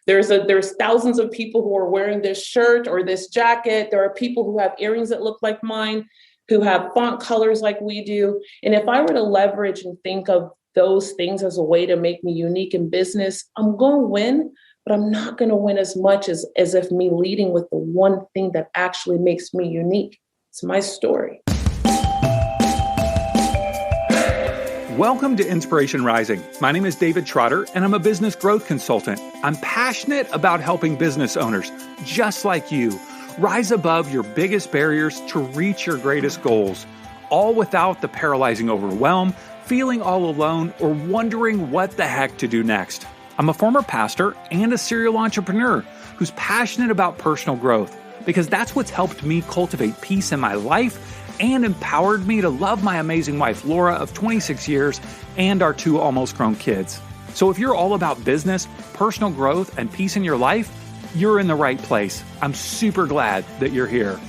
There's thousands of people who are wearing this shirt or this jacket. There are people who have earrings that look like mine, who have font colors like we do. And if I were to leverage and think of those things as a way to make me unique in business, I'm going to win, but I'm not going to win as much as if me leading with the one thing that actually makes me unique. It's my story. Welcome to Inspiration Rising. My name is David Trotter, and I'm a business growth consultant. I'm passionate about helping business owners, just like you, rise above your biggest barriers to reach your greatest goals, all without the paralyzing overwhelm, feeling all alone, or wondering what the heck to do next. I'm a former pastor and a serial entrepreneur who's passionate about personal growth because that's what's helped me cultivate peace in my life and empowered me to love my amazing wife, Laura, of 26 years, and our 2 almost grown kids. So if you're all about business, personal growth, and peace in your life, you're in the right place. I'm super glad that you're here.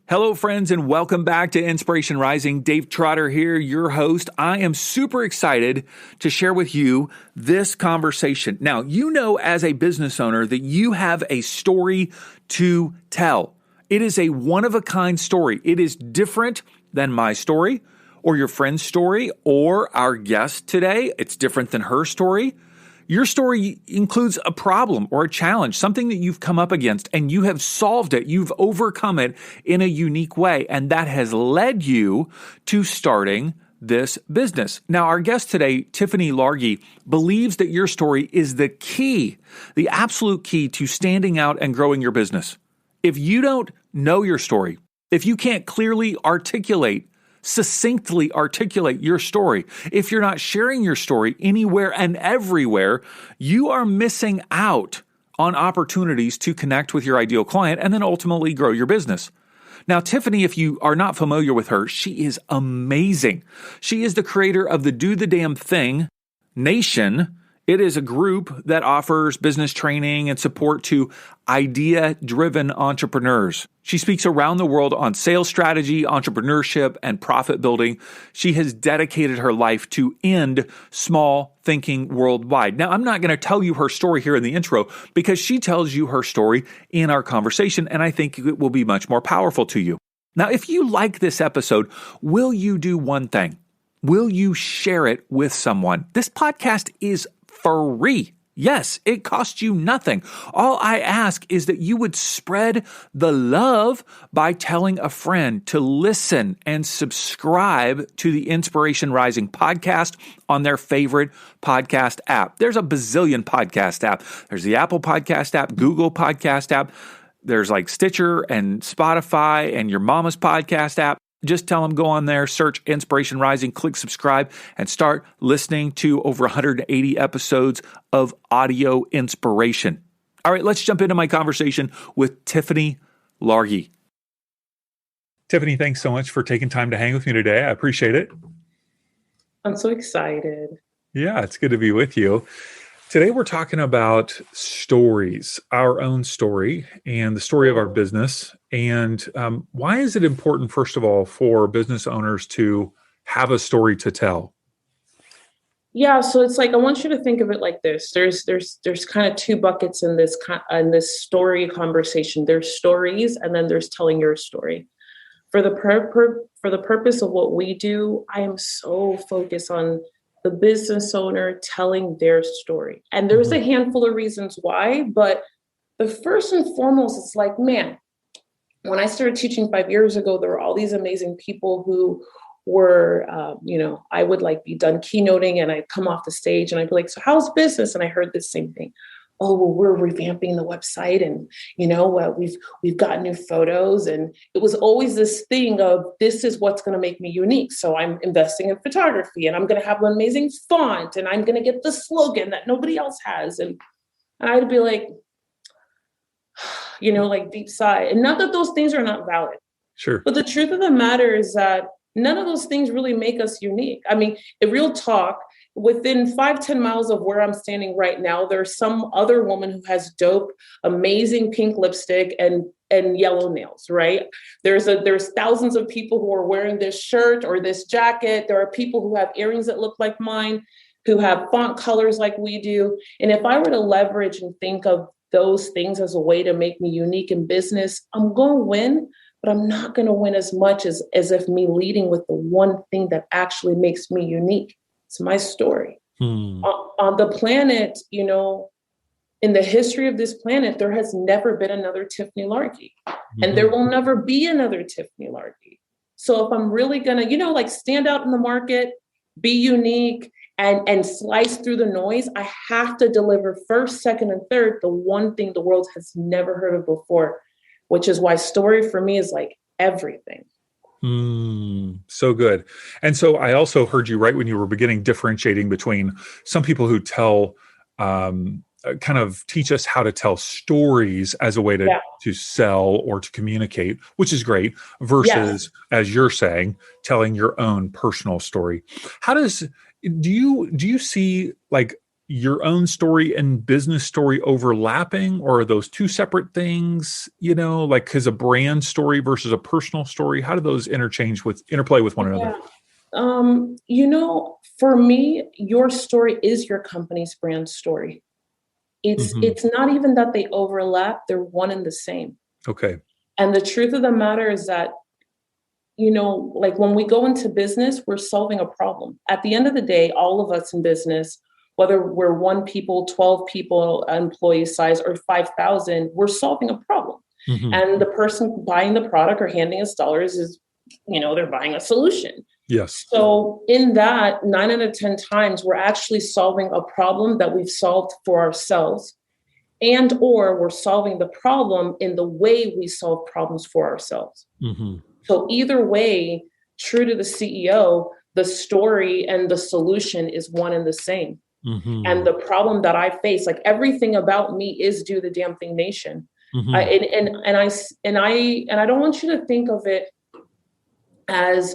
Hello, friends, and welcome back to Inspiration Rising. Dave Trotter here, your host. I am super excited to share with you this conversation. Now, you know as a business owner that you have a story to tell. It is a one-of-a-kind story. It is different than my story or your friend's story or our guest today. It's different than her story. Your story includes a problem or a challenge, something that you've come up against and you have solved it. You've overcome it in a unique way, and that has led you to starting this business. Now, our guest today, Tiffany Largie, believes that your story is the key, the absolute key to standing out and growing your business. If you don't know your story, if you can't clearly succinctly articulate your story, if you're not sharing your story anywhere and everywhere, you are missing out on opportunities to connect with your ideal client and then ultimately grow your business. Now, Tiffany, if you are not familiar with her, she is amazing. She is the creator of the Do the Damn Thing Nation. It is a group that offers business training and support to idea-driven entrepreneurs. She speaks around the world on sales strategy, entrepreneurship, and profit building. She has dedicated her life to end small thinking worldwide. Now, I'm not going to tell you her story here in the intro because she tells you her story in our conversation, and I think it will be much more powerful to you. Now, if you like this episode, will you do one thing? Will you share it with someone? This podcast is free. Yes, it costs you nothing. All I ask is that you would spread the love by telling a friend to listen and subscribe to the Inspiration Rising podcast on their favorite podcast app. There's a bazillion podcast app. There's the Apple Podcast app, Google Podcast app. There's like Stitcher and Spotify and your mama's podcast app. Just tell them, go on there, search Inspiration Rising, click subscribe, and start listening to over 180 episodes of audio inspiration. All right, let's jump into my conversation with Tiffany Largie. Tiffany, thanks so much for taking time to hang with me today. I appreciate it. I'm so excited. Yeah, it's good to be with you. Today, we're talking about stories, our own story and the story of our business. And why is it important, first of all, for business owners to have a story to tell? Yeah, so it's like I want you to think of it like this. There's kind of 2 buckets in this story conversation. There's stories, and then there's telling your story. For the purpose of what we do, I am so focused on the business owner telling their story. And there's a handful of reasons why, but the first and foremost, it's like, man, when I started teaching 5 years ago, there were all these amazing people who were, I would like be done keynoting and I'd come off the stage and I'd be like, so how's business? And I heard the same thing. Oh, well, we're revamping the website and, we've got new photos. And it was always this thing of, this is what's going to make me unique. So I'm investing in photography and I'm going to have an amazing font and I'm going to get the slogan that nobody else has. And I'd be like, like deep sigh. And not that those things are not valid. Sure. But the truth of the matter is that none of those things really make us unique. I mean, in real talk, within 5-10 miles of where I'm standing right now, there's some other woman who has dope, amazing pink lipstick and yellow nails, right? There's thousands of people who are wearing this shirt or this jacket. There are people who have earrings that look like mine, who have font colors like we do. And if I were to leverage and think of those things as a way to make me unique in business, I'm going to win, but I'm not going to win as much as if me leading with the one thing that actually makes me unique. It's my story. On the planet, you know, in the history of this planet, there has never been another Tiffany Largie, and there will never be another Tiffany Largie. So if I'm really going to, you know, like stand out in the market, be unique, and slice through the noise, I have to deliver first, second, and third, the one thing the world has never heard of before, which is why story for me is like everything. So good. And so I also heard you right when you were beginning differentiating between some people who tell, kind of teach us how to tell stories as a way to sell or to communicate, which is great, versus, as you're saying, telling your own personal story. How do you see like your own story and business story overlapping, or are those two separate things, you know, like, cause a brand story versus a personal story, how do those interplay with one another? You know, for me, your story is your company's brand story. It's not even that they overlap, they're one and the same. Okay. And the truth of the matter is that, you know, like when we go into business, we're solving a problem. At the end of the day, all of us in business, whether we're 1 people, 12 people, employee size, or 5,000, we're solving a problem. And the person buying the product or handing us dollars is, you know, they're buying a solution. Yes. So in that 9 out of 10 times, we're actually solving a problem that we've solved for ourselves, and or we're solving the problem in the way we solve problems for ourselves. So either way, true to the CEO, the story and the solution is one and the same. And the problem that I face, like everything about me is do the damn thing nation. I don't want you to think of it as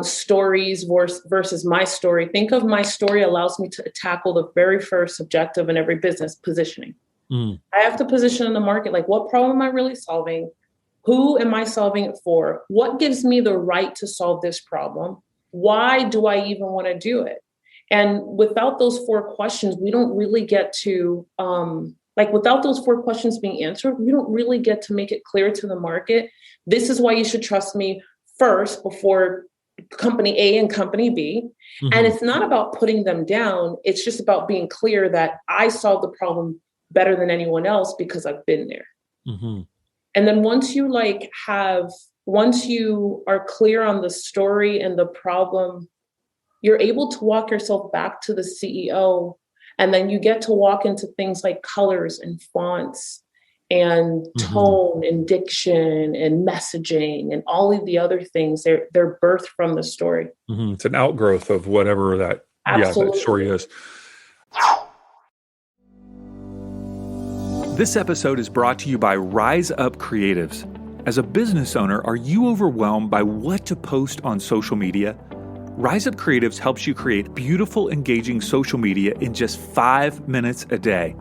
stories versus my story. Think of my story allows me to tackle the very first objective in every business, positioning. I have to position in the market, like what problem am I really solving? Who am I solving it for? What gives me the right to solve this problem? Why do I even want to do it? And without those 4 questions, we don't really get to, without those 4 questions being answered, we don't really get to make it clear to the market. This is why you should trust me first before company A and company B. And it's not about putting them down. It's just about being clear that I solve the problem better than anyone else because I've been there. And then once you are clear on the story and the problem, you're able to walk yourself back to the CEO. And then you get to walk into things like colors and fonts and tone and diction and messaging and all of the other things. They're birthed from the story. It's an outgrowth of whatever that story is. This episode is brought to you by Rise Up Creatives. As a business owner, are you overwhelmed by what to post on social media? Rise Up Creatives helps you create beautiful, engaging social media in just 5 minutes a day.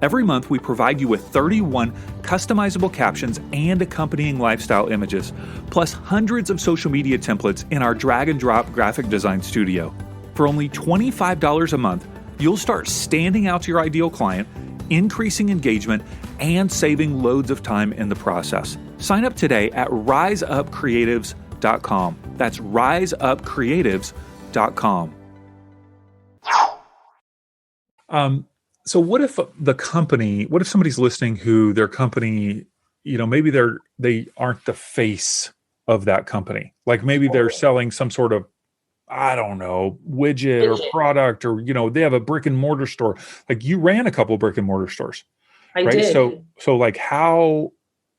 Every month, we provide you with 31 customizable captions and accompanying lifestyle images, plus hundreds of social media templates in our drag and drop graphic design studio. For only $25 a month, you'll start standing out to your ideal client, increasing engagement, and saving loads of time in the process. Sign up today at riseupcreatives.com. That's riseupcreatives.com. So what if somebody's listening who their company, you know, maybe they aren't the face of that company. Like maybe they're selling some sort of, I don't know, widget or product, or, you know, they have a brick and mortar store. Like you ran a couple of brick and mortar stores. I did. So like how,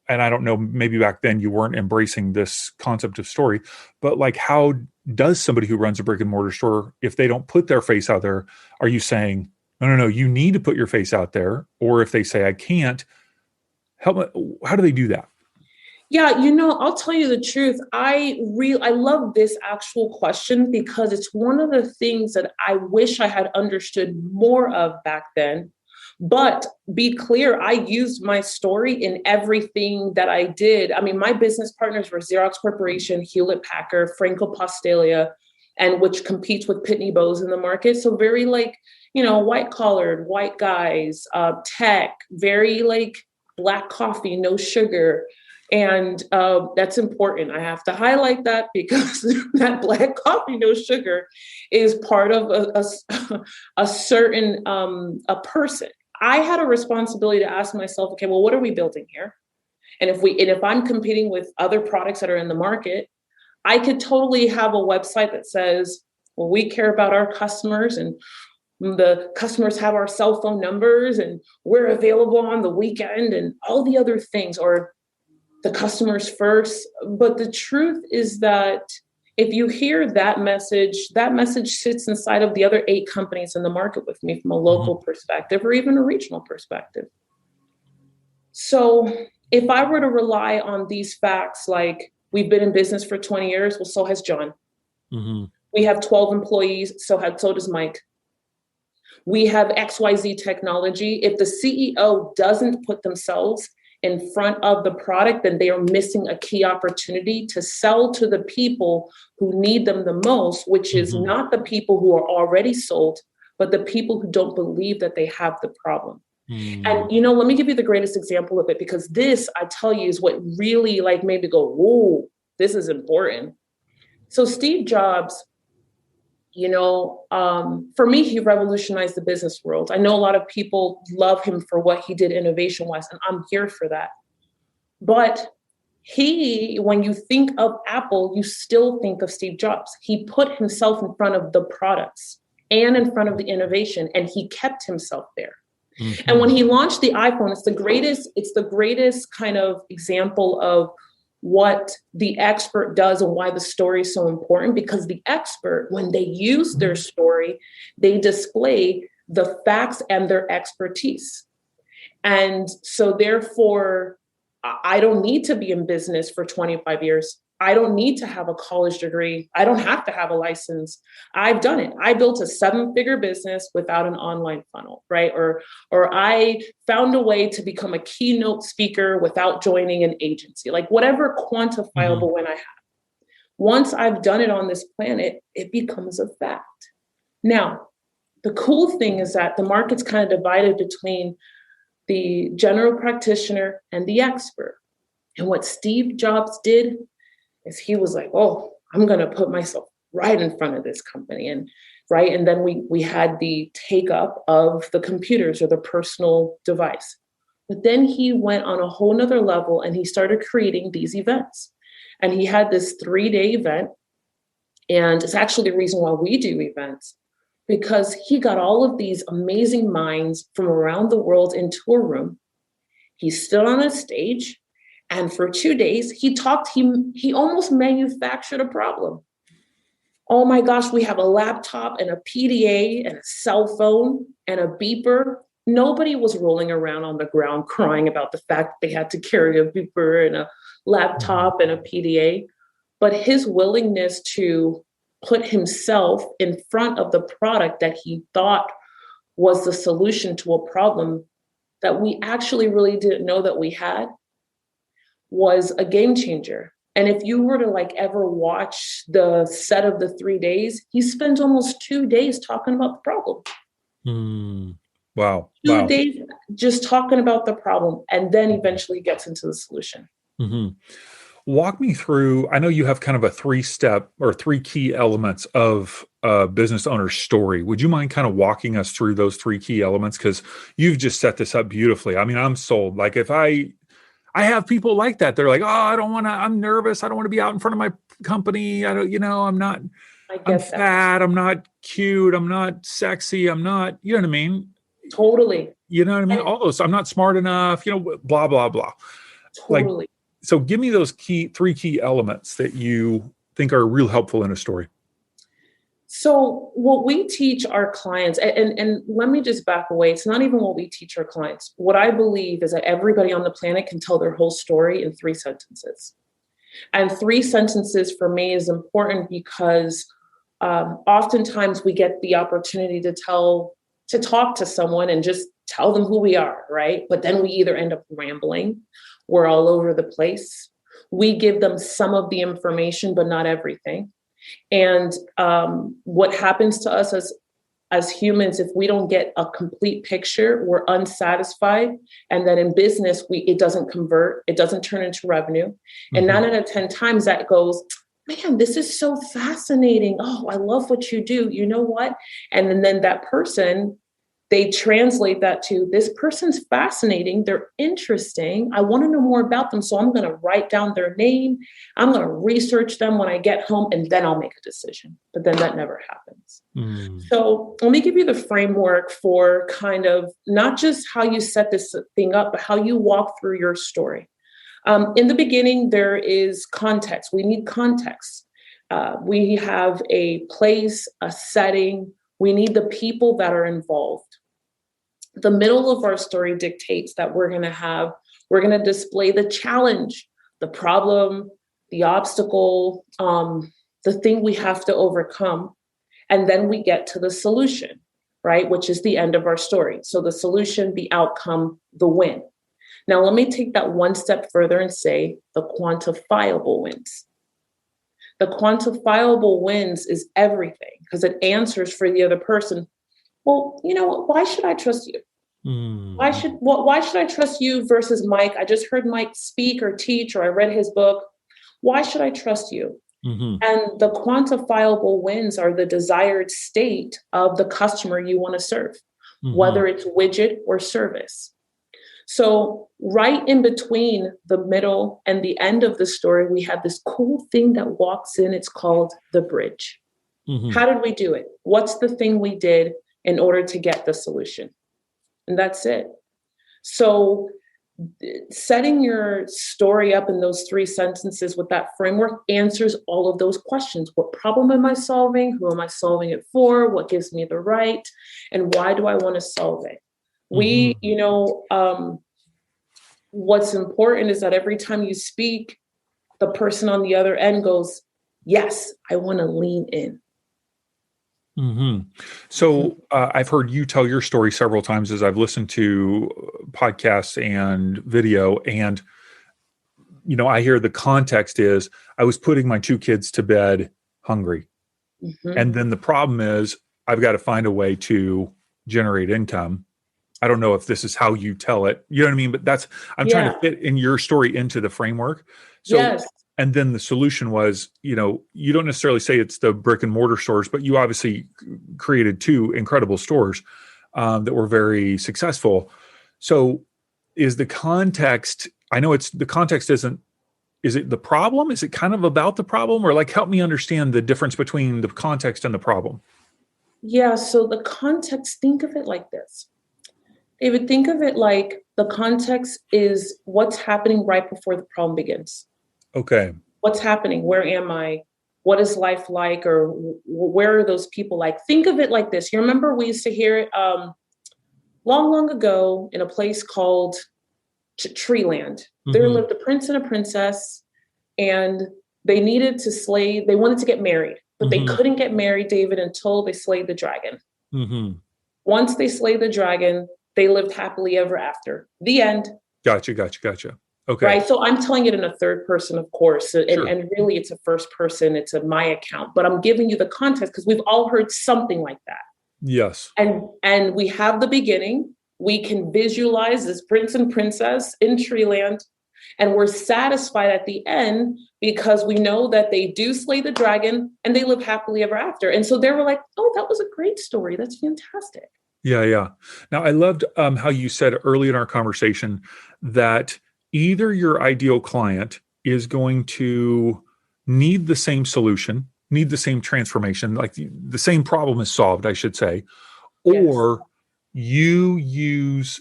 and I don't know, maybe back then you weren't embracing this concept of story, but like how does somebody who runs a brick and mortar store, if they don't put their face out there, are you saying, no, you need to put your face out there? Or if they say, I can't, help me, how do they do that? Yeah, you know, I'll tell you the truth. I love this actual question because it's one of the things that I wish I had understood more of back then. But be clear, I used my story in everything that I did. I mean, my business partners were Xerox Corporation, Hewlett Packard, Franco Postelia, and which competes with Pitney Bowes in the market. So very like, white collared, white guys, tech, very like black coffee, no sugar. And that's important. I have to highlight that because that black coffee, no sugar is part of a certain a person. I had a responsibility to ask myself, okay, well, what are we building here? And if I'm competing with other products that are in the market, I could totally have a website that says, well, we care about our customers and the customers have our cell phone numbers and we're available on the weekend and all the other things, or the customers first. But the truth is that if you hear that message sits inside of the other 8 companies in the market with me from a local perspective or even a regional perspective. So if I were to rely on these facts, like we've been in business for 20 years, well, so has John. We have 12 employees, so does Mike. We have XYZ technology. If the CEO doesn't put themselves in front of the product, then they are missing a key opportunity to sell to the people who need them the most, which is not the people who are already sold, but the people who don't believe that they have the problem. And, let me give you the greatest example of it, because this, I tell you, is what really like made me go, whoa, this is important. So Steve Jobs, for me, he revolutionized the business world. I know a lot of people love him for what he did innovation-wise, and I'm here for that. But when you think of Apple, you still think of Steve Jobs. He put himself in front of the products and in front of the innovation, and he kept himself there. And when he launched the iPhone, it's the greatest kind of example of what the expert does and why the story is so important, because the expert, when they use their story, they display the facts and their expertise. And so therefore, I don't need to be in business for 25 years. I don't need to have a college degree. I don't have to have a license. I've done it. I built a 7-figure business without an online funnel, right? Or I found a way to become a keynote speaker without joining an agency, like whatever quantifiable win I have. Once I've done it on this planet, it becomes a fact. Now, the cool thing is that the market's kind of divided between the general practitioner and the expert. And what Steve Jobs did is he was like, oh, I'm going to put myself right in front of this company. And then we had the take up of the computers or the personal device. But then he went on a whole nother level and he started creating these events. And he had this 3-day event. And it's actually the reason why we do events, because he got all of these amazing minds from around the world into a room. He stood on a stage. And for 2 days, he almost manufactured a problem. Oh my gosh, we have a laptop and a PDA and a cell phone and a beeper. Nobody was rolling around on the ground crying about the fact that they had to carry a beeper and a laptop and a PDA. But his willingness to put himself in front of the product that he thought was the solution to a problem that we actually really didn't know that we had was a game changer. And if you were to ever watch the set of the 3 days, he spends almost 2 days talking about the problem. Wow. 2 days just talking about the problem, and then eventually gets into the solution. Walk me through, I know you have kind of a 3-step or 3 key elements of a business owner's story. Would you mind kind of walking us through those 3 key elements? Because you've just set this up beautifully. I mean, I'm sold. Like if I have people like that. They're like, oh, I'm nervous. I don't want to be out in front of my company. I'm fat. I'm not cute. I'm not sexy. I'm not, you know what I mean? Totally. You know what I mean? All those, I'm not smart enough, blah, blah, blah. Totally. So give me those 3 key elements that you think are real helpful in a story. So what we teach our clients, and let me just back away. It's not even what we teach our clients. What I believe is that everybody on the planet can tell their whole story in 3 sentences. And 3 sentences for me is important because oftentimes we get the opportunity to talk to someone and just tell them who we are, right? But then we either end up rambling, we're all over the place. We give them some of the information, but not everything. And what happens to us as humans, if we don't get a complete picture, we're unsatisfied. And then in business, it doesn't convert, it doesn't turn into revenue. And 9 out of 10 times that goes, man, this is so fascinating. Oh, I love what you do. You know what? And then that person, they translate that to, this person's fascinating. They're interesting. I want to know more about them. So I'm going to write down their name. I'm going to research them when I get home, and then I'll make a decision. But then that never happens. So let me give you the framework for kind of not just how you set this thing up, but how you walk through your story. In the beginning, there is context. We need context. We have a place, a setting. We need the people that are involved. The middle of our story dictates that we're going to display the challenge, the problem, the obstacle, the thing we have to overcome. And then we get to the solution, right? Which is the end of our story. So the solution, the outcome, the win. Now, let me take that one step further and say the quantifiable wins. The quantifiable wins is everything, because it answers for the other person. Well, you know what? Why should I trust you? Why should I trust you versus Mike? I just heard Mike speak or teach, or I read his book. Why should I trust you? And the quantifiable wins are the desired state of the customer you want to serve, whether it's widget or service. So right in between the middle and the end of the story, we have this cool thing that walks in. It's called the bridge. How did we do it? What's the thing we did in order to get the solution? And that's it. So setting your story up in those 3 sentences with that framework answers all of those questions. What problem am I solving? Who am I solving it for? What gives me the right? And why do I want to solve it? What's important is that every time you speak, the person on the other end goes, yes, I want to lean in. So I've heard you tell your story several times as I've listened to podcasts and video. And, I hear the context is I was putting my 2 kids to bed hungry. And then the problem is I've got to find a way to generate income. I don't know if this is how you tell it. You know what I mean? But I'm trying to fit in your story into the framework. So, yes. And then the solution was, you don't necessarily say it's the brick and mortar stores, but you obviously created 2 incredible stores that were very successful. So is the context, I know the context is it the problem? Is it kind of about the problem? Or help me understand the difference between the context and the problem. Yeah. So the context, think of it like this. David, think of it like the context is what's happening right before the problem begins. Okay. What's happening? Where am I? What is life like? Or where are those people like? Think of it like this. You remember we used to hear it long, long ago in a place called Treeland. There lived a prince and a princess, and they wanted to get married, but they couldn't get married, David, until they slayed the dragon. Once they slayed the dragon, they lived happily ever after. The end. Gotcha. Okay. Right. So I'm telling it in a third person, of course. And really it's a first person. It's my account. But I'm giving you the context because we've all heard something like that. Yes. And we have the beginning. We can visualize this prince and princess in Treeland. And we're satisfied at the end because we know that they do slay the dragon and they live happily ever after. And so they were like, oh, that was a great story. That's fantastic. Yeah. Now, I loved how you said early in our conversation that either your ideal client is going to need the same solution, need the same transformation, like the same problem is solved, I should say, or you use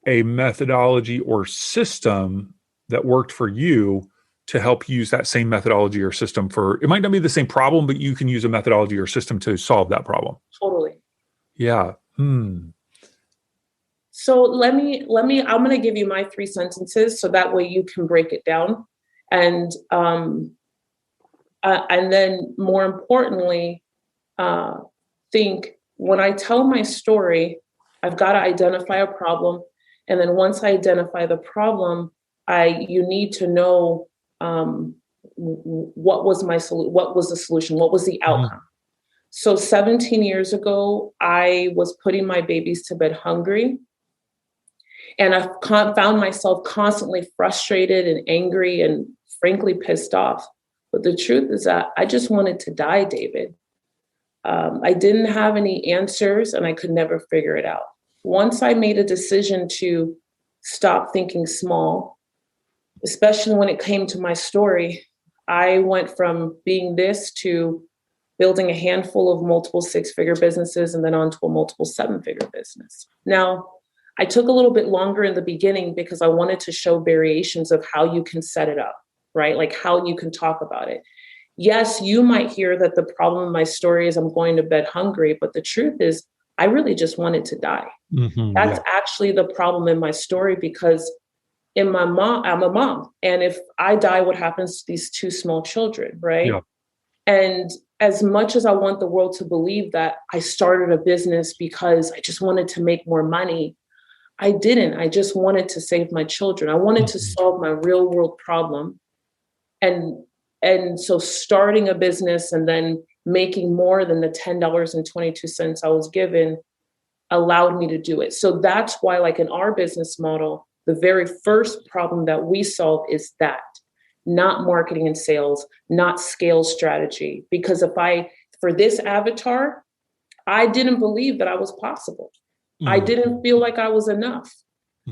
a methodology or system that worked for you to help use that same methodology or system it might not be the same problem, but you can use a methodology or system to solve that problem. Totally. Yeah. So let me, I'm going to give you my 3 sentences so that way you can break it down. And then more importantly, think when I tell my story, I've got to identify a problem. And then once I identify the problem, you need to know what was my solution? What was the solution? What was the outcome? So 17 years ago, I was putting my babies to bed hungry. And I found myself constantly frustrated and angry and frankly pissed off. But the truth is that I just wanted to die, David. I didn't have any answers and I could never figure it out. Once I made a decision to stop thinking small, especially when it came to my story, I went from being this to building a handful of multiple 6-figure businesses and then onto a multiple 7-figure business. Now, I took a little bit longer in the beginning because I wanted to show variations of how you can set it up, right? Like how you can talk about it. Yes, you might hear that the problem in my story is I'm going to bed hungry, but the truth is I really just wanted to die. That's actually the problem in my story because I'm a mom. And if I die, what happens to these 2 small children, right? Yeah. And as much as I want the world to believe that I started a business because I just wanted to make more money, I didn't. I just wanted to save my children. I wanted to solve my real world problem. And so starting a business and then making more than the $10.22 I was given allowed me to do it. So that's why, like in our business model, the very first problem that we solve is that, not marketing and sales, not scale strategy. Because for this avatar, I didn't believe that I was possible. I didn't feel like I was enough.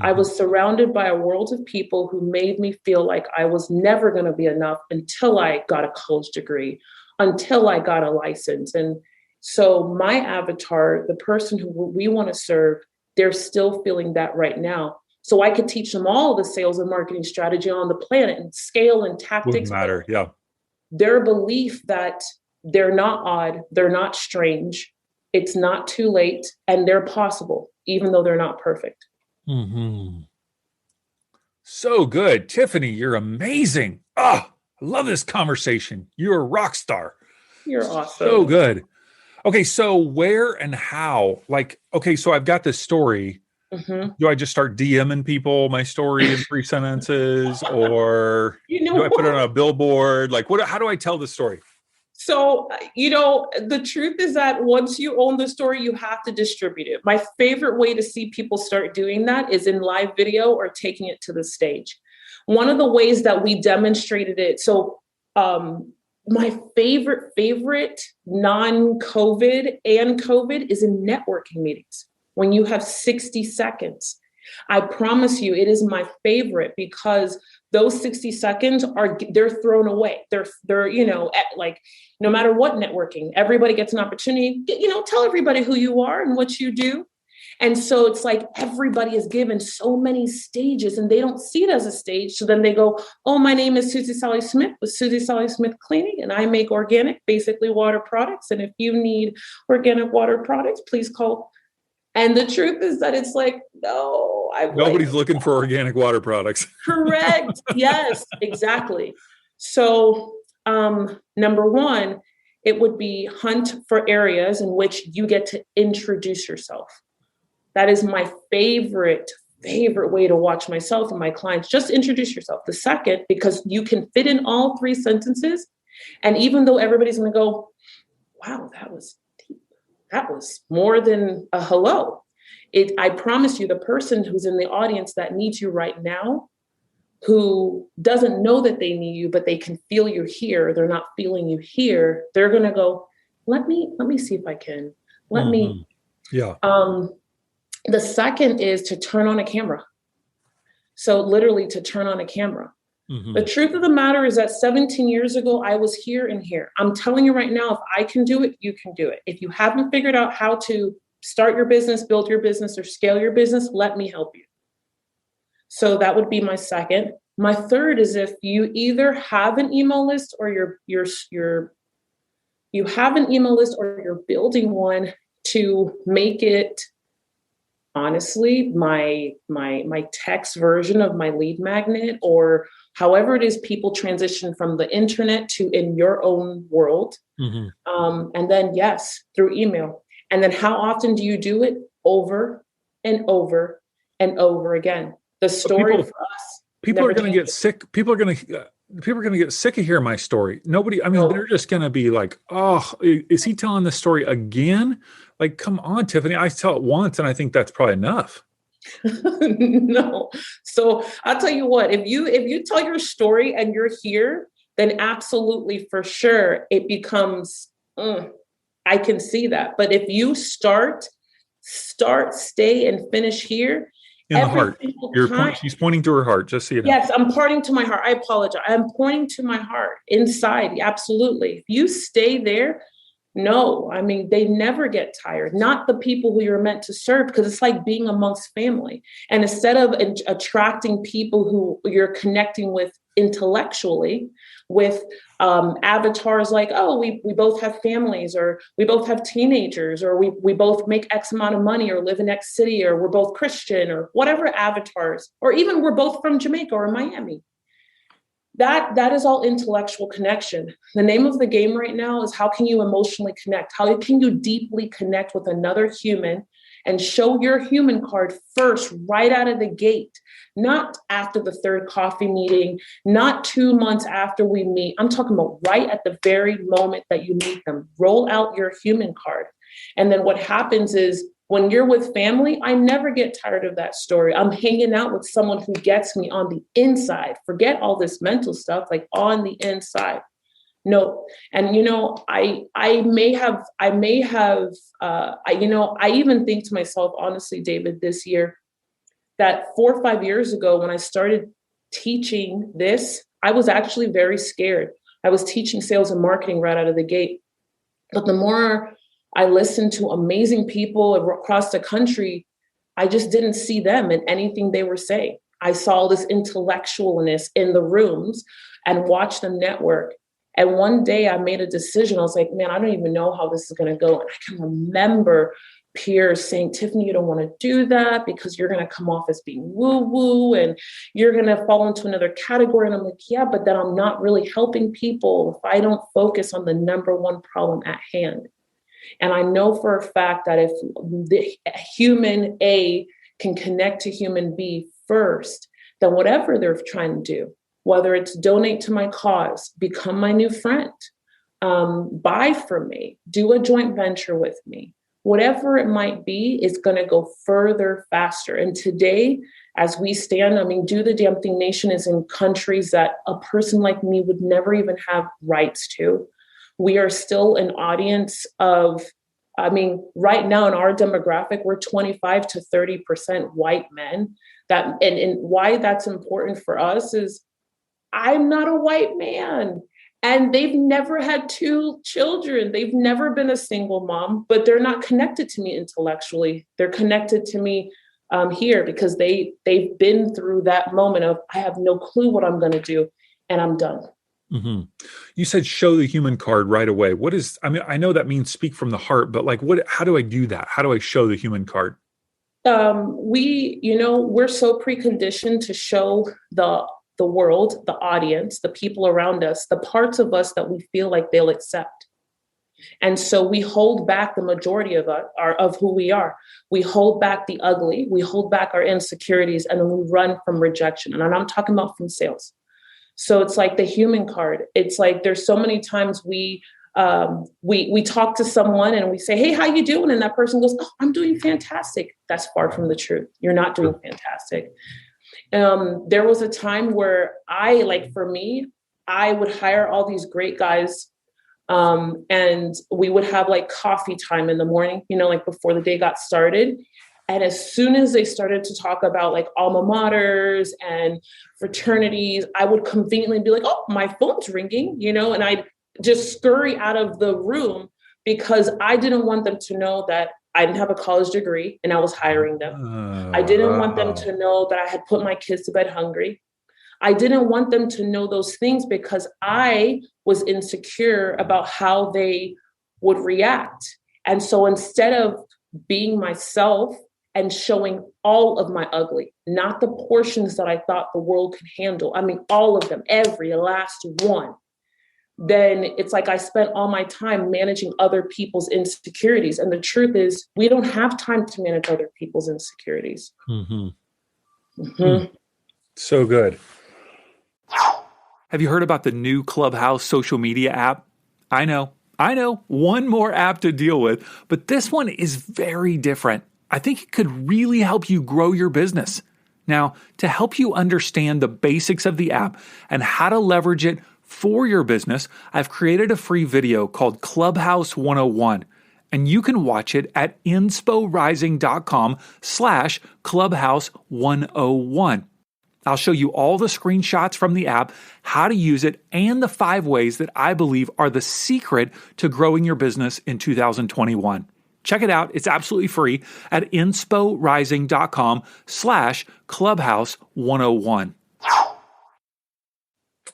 I was surrounded by a world of people who made me feel like I was never going to be enough until I got a college degree, until I got a license. And so my avatar, the person who we want to serve, they're still feeling that right now. So I could teach them all the sales and marketing strategy on the planet and scale and tactics. Wouldn't matter. Yeah. Their belief that they're not odd, they're not strange, it's not too late, and they're possible, even though they're not perfect. So good. Tiffany, you're amazing. I love this conversation. You're a rock star. You're awesome. So good. Okay, so where and how? So I've got this story. Do I just start DMing people my story in 3 sentences, or do I put it on a billboard? How do I tell the story? So, the truth is that once you own the story, you have to distribute it. My favorite way to see people start doing that is in live video or taking it to the stage. One of the ways that we demonstrated it. So, my favorite non-COVID and COVID is in networking meetings. When you have 60 seconds, I promise you, it is my favorite because those 60 seconds they're thrown away. They're no matter what networking, everybody gets an opportunity, tell everybody who you are and what you do. And so it's like everybody is given so many stages and they don't see it as a stage. So then they go, oh, my name is Susie Sally Smith with Susie Sally Smith Cleaning, and I make organic, basically water products. And if you need organic water products, please call. And the truth is that it's like, no, nobody's looking for organic water products. Correct. Yes, exactly. So number one, it would be hunt for areas in which you get to introduce yourself. That is my favorite way to watch myself and my clients. Just introduce yourself. The second, because you can fit in all 3 sentences. And even though everybody's going to go, wow, that was deep. That was more than a hello. I promise you, the person who's in the audience that needs you right now, who doesn't know that they need you, but they can feel you here, they're not feeling you here, they're going to go, let me see if I can. Let me. Yeah. The second is to turn on a camera. So literally to turn on a camera. The truth of the matter is that 17 years ago, I was here and here. I'm telling you right now, if I can do it, you can do it. If you haven't figured out how to start your business, build your business, or scale your business, let me help you. So that would be my second. My third is if you either have an email list or you have an email list or you're building one, to make it honestly my text version of my lead magnet, or however it is people transition from the internet to in your own world. And then yes, through email. And then how often do you do it? Over and over and over again. The story for us. People are going to get sick. People are going to, people are going to get sick of hearing my story. Nobody, I mean, they're just going to be like, oh, is he telling the story again? Like, come on, Tiffany. I tell it once, and I think that's probably enough. No. So I'll tell you what, if you tell your story and you're here, then absolutely for sure it becomes, I can see that. But if you start, stay, and finish here, In the heart. She's pointing to her heart, just so you know. Yes, I'm pointing to my heart. I apologize. I'm pointing to my heart inside. Absolutely. If you stay there, no, I mean, they never get tired. Not the people who you're meant to serve, because it's like being amongst family. And instead of attracting people who you're connecting with intellectually, with avatars like, oh, we both have families, or we both have teenagers, or we both make X amount of money, or live in X city, or we're both Christian, or whatever avatars, or even we're both from Jamaica or Miami. That is all intellectual connection. The name of the game right now is, how can you emotionally connect? How can you deeply connect with another human and show your human card first, right out of the gate, not after the third coffee meeting, not 2 months after we meet. I'm talking about right at the very moment that you meet them. Roll out your human card. And then what happens is, when you're with family, I never get tired of that story. I'm hanging out with someone who gets me on the inside. Forget all this mental stuff, like on the inside. No. And, I even think to myself, honestly, David, this year, that 4 or 5 years ago, when I started teaching this, I was actually very scared. I was teaching sales and marketing right out of the gate. But the more I listened to amazing people across the country, I just didn't see them in anything they were saying. I saw this intellectualness in the rooms and watched them network. And one day I made a decision. I was like, man, I don't even know how this is going to go. And I can remember peers saying, Tiffany, you don't want to do that because you're going to come off as being woo-woo and you're going to fall into another category. And I'm like, yeah, but then I'm not really helping people if I don't focus on the number one problem at hand. And I know for a fact that if the human A can connect to human B first, then whatever they're trying to do, whether it's donate to my cause, become my new friend, buy from me, do a joint venture with me, whatever it might be, is going to go further, faster. And today, as we stand, I mean, Do the Damn Thing Nation is in countries that a person like me would never even have rights to. We are still an audience of, right now in our demographic, we're 25 to 30% white men. And why that's important for us is, I'm not a white man. And they've never had 2 children. They've never been a single mom, but they're not connected to me intellectually. They're connected to me here because they've been through that moment of, I have no clue what I'm going to do, and I'm done. Mm-hmm. You said show the human card right away. I know that means speak from the heart, but how do I do that? How do I show the human card? We're so preconditioned to show the world, the audience, the people around us, the parts of us that we feel like they'll accept. And so we hold back the majority of who we are. We hold back the ugly, we hold back our insecurities, and then we run from rejection. And I'm talking about from sales. So it's like the human card. It's like there's so many times we talk to someone and we say, hey, how you doing? And that person goes, oh, I'm doing fantastic. That's far from the truth. You're not doing fantastic. There was a time where I would hire all these great guys and we would have like coffee time in the morning, before the day got started. And as soon as they started to talk about like alma maters and fraternities, I would conveniently be like, oh, my phone's ringing, and I'd just scurry out of the room because I didn't want them to know that I didn't have a college degree and I was hiring them. I didn't want them to know that I had put my kids to bed hungry. I didn't want them to know those things because I was insecure about how they would react. And so instead of being myself and showing all of my ugly, not the portions that I thought the world could handle, all of them, every last one, then it's like I spent all my time managing other people's insecurities. And the truth is, we don't have time to manage other people's insecurities. Mm-hmm. Mm-hmm. So good. Have you heard about the new Clubhouse social media app? I know, one more app to deal with, but this one is very different. I think it could really help you grow your business. Now, to help you understand the basics of the app and how to leverage it for your business, I've created a free video called Clubhouse 101, and you can watch it at insporising.com/Clubhouse 101. I'll show you all the screenshots from the app, how to use it, and the 5 ways that I believe are the secret to growing your business in 2021. Check it out. It's absolutely free at insporising.com/Clubhouse 101.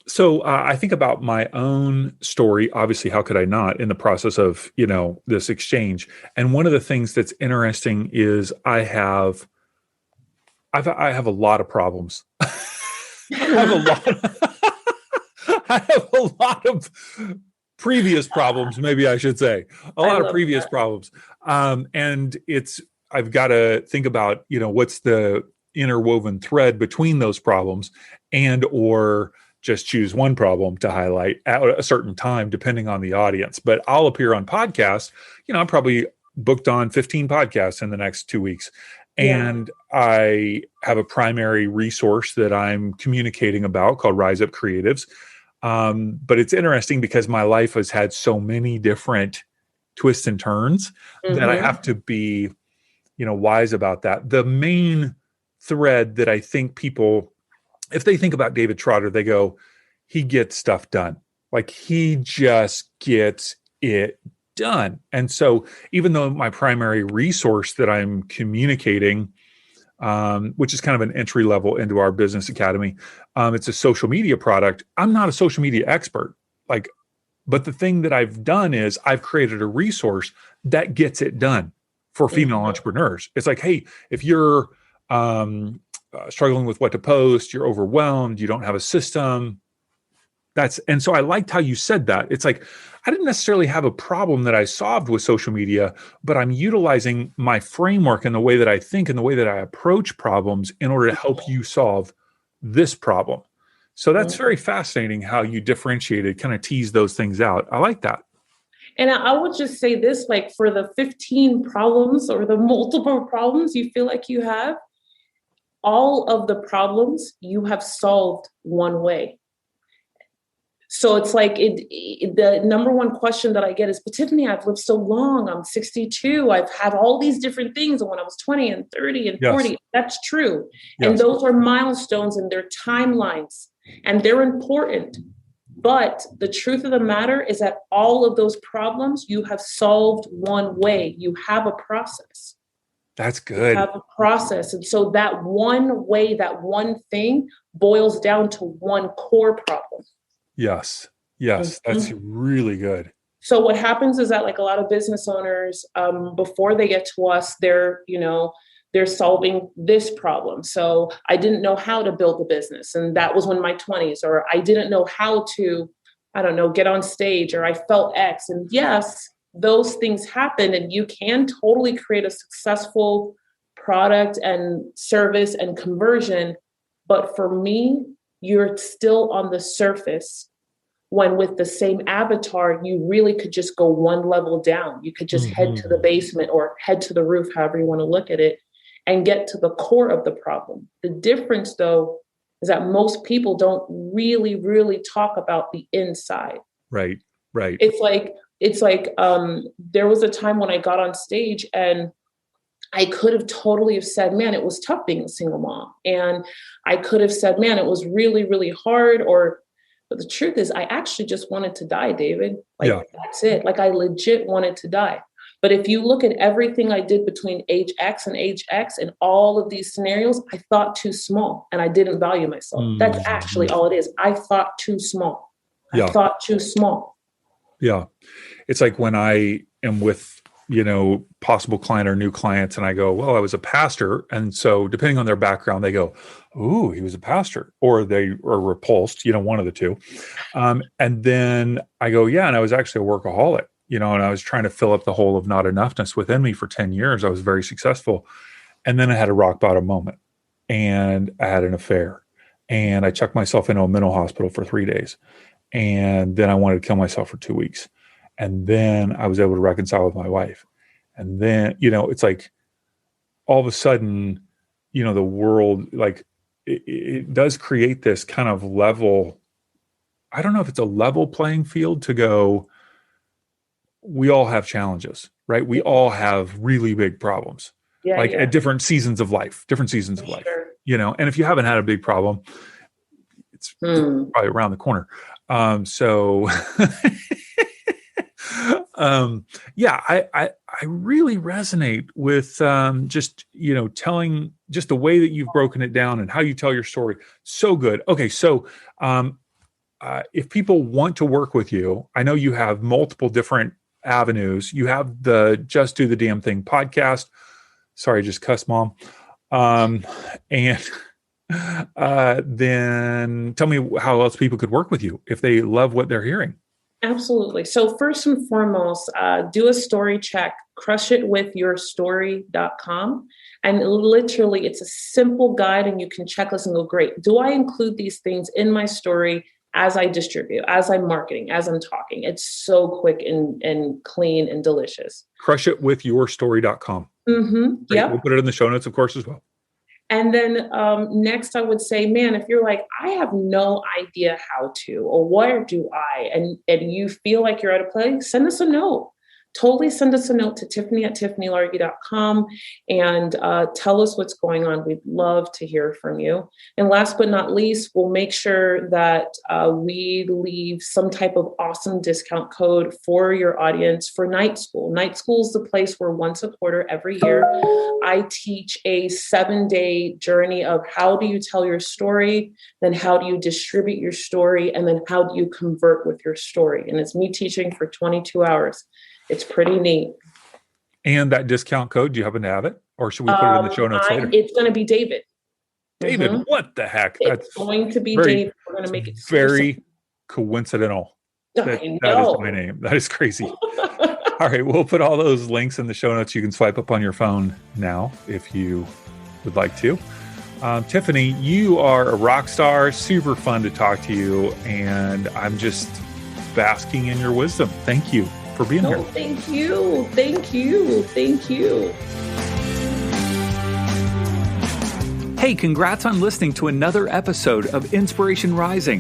So I think about my own story. Obviously, how could I not in the process of, this exchange? And one of the things that's interesting is I have a lot of problems. I have a lot of previous problems, maybe I should say. A lot of previous problems. And I've got to think about, what's the interwoven thread between those problems, and or just choose one problem to highlight at a certain time, depending on the audience. But I'll appear on podcasts. I'm probably booked on 15 podcasts in the next 2 weeks. And I have a primary resource that I'm communicating about called Rise Up Creatives. But it's interesting because my life has had so many different twists and turns that I have to be, wise about that. The main thread that I think people, if they think about David Trotter, they go, he gets stuff done. Like he just gets it done. And so even though my primary resource that I'm communicating, which is kind of an entry level into our business academy, it's a social media product. I'm not a social media expert. But the thing that I've done is I've created a resource that gets it done for female entrepreneurs. It's like, hey, if you're struggling with what to post, you're overwhelmed, you don't have a system. And so I liked how you said that. It's like, I didn't necessarily have a problem that I solved with social media, but I'm utilizing my framework and the way that I think and the way that I approach problems in order to help you solve this problem. So that's very fascinating how you differentiated, kind of tease those things out. I like that. And I would just say this, for the 15 problems or the multiple problems you feel like you have, all of the problems you have solved one way. So it's like the number one question that I get is, but Tiffany, I've lived so long. I'm 62. I've had all these different things. And when I was 20 and 30 and 40, that's true. Yes. And those are milestones and they're timelines and they're important. But the truth of the matter is that all of those problems you have solved one way. You have a process. That's good. You have a process. And so that one way, that one thing boils down to one core problem. Yes. That's really good. So what happens is that a lot of business owners, before they get to us, they're solving this problem. So I didn't know how to build a business. And that was in my 20s, or I didn't know how to, get on stage, or I felt X. And yes, those things happen, and you can totally create a successful product and service and conversion. But for me, you're still on the surface, when with the same avatar, you really could just go one level down. You could just head to the basement or head to the roof, however you want to look at it, and get to the core of the problem. The difference, though, is that most people don't really, really talk about the inside. Right. It's like there was a time when I got on stage and I could have totally have said, man, it was tough being a single mom. And I could have said, man, it was really, really hard. But the truth is, I actually just wanted to die, David. That's it. I legit wanted to die. But if you look at everything I did between age X and age X in all of these scenarios, I thought too small and I didn't value myself. That's actually all it is. I thought too small. I thought too small. Yeah. It's like when I am with, possible client or new clients, and I go, well, I was a pastor. And so depending on their background, they go, ooh, he was a pastor, or they are repulsed, one of the two. And then I go, yeah, and I was actually a workaholic, and I was trying to fill up the hole of not enoughness within me for 10 years. I was very successful. And then I had a rock bottom moment, and I had an affair, and I checked myself into a mental hospital for 3 days. And then I wanted to kill myself for 2 weeks. And then I was able to reconcile with my wife. And then, it's like all of a sudden, the world, like it does create this kind of level. I don't know if it's a level playing field to go, we all have challenges, right? We all have really big problems, at different seasons of life, Sure. And if you haven't had a big problem, it's probably around the corner. I really resonate with just telling just the way that you've broken it down and how you tell your story. So good. Okay, so if people want to work with you, I know you have multiple different avenues. You have the Just Do the Damn Thing podcast. Sorry, I just cussed, Mom. And then tell me how else people could work with you if they love what they're hearing. Absolutely. So first and foremost, do a story check, crushitwithyourstory.com. And literally, it's a simple guide and you can check us and go, great. Do I include these things in my story as I distribute, as I'm marketing, as I'm talking? It's so quick and clean and delicious. Crushitwithyourstory.com. Mm-hmm. Yeah. We'll put it in the show notes, of course, as well. And then next, I would say, man, if you're like, I have no idea how to, or where do I, and you feel like you're at a place, send us a note. Totally send us a note to Tiffany@tiffanylargie.com and tell us what's going on. We'd love to hear from you. And last but not least, we'll make sure that we leave some type of awesome discount code for your audience for Night School. Night School is the place where once a quarter every year, I teach a 7-day journey of how do you tell your story, then how do you distribute your story, and then how do you convert with your story. And it's me teaching for 22 hours. It's pretty neat. And that discount code, do you happen to have it? Or should we put it in the show notes later? It's going to be David. David, what the heck? It's going to be David. We're going to make it very coincidental. That is my name. That is crazy. All right. We'll put all those links in the show notes. You can swipe up on your phone now if you would like to. Tiffany, you are a rock star. Super fun to talk to you. And I'm just basking in your wisdom. Thank you for being here. Thank you. Thank you. Thank you. Hey, congrats on listening to another episode of Inspiration Rising.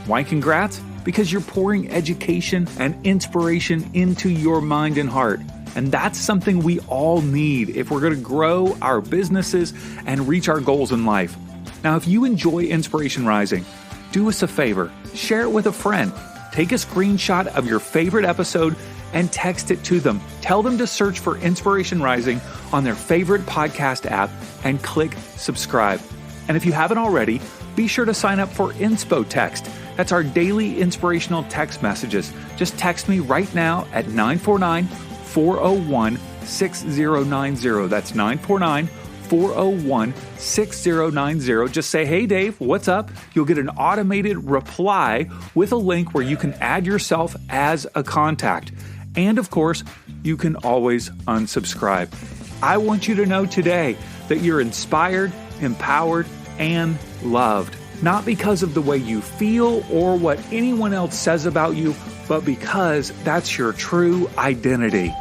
Why congrats? Because you're pouring education and inspiration into your mind and heart. And that's something we all need if we're going to grow our businesses and reach our goals in life. Now, if you enjoy Inspiration Rising, do us a favor, share it with a friend. Take a screenshot of your favorite episode and text it to them. Tell them to search for Inspiration Rising on their favorite podcast app and click subscribe. And if you haven't already, be sure to sign up for Inspo Text. That's our daily inspirational text messages. Just text me right now at 949-401-6090. That's 949-401-6090. Just say, hey, Dave, what's up? You'll get an automated reply with a link where you can add yourself as a contact. And of course, you can always unsubscribe. I want you to know today that you're inspired, empowered, and loved. Not because of the way you feel or what anyone else says about you, but because that's your true identity.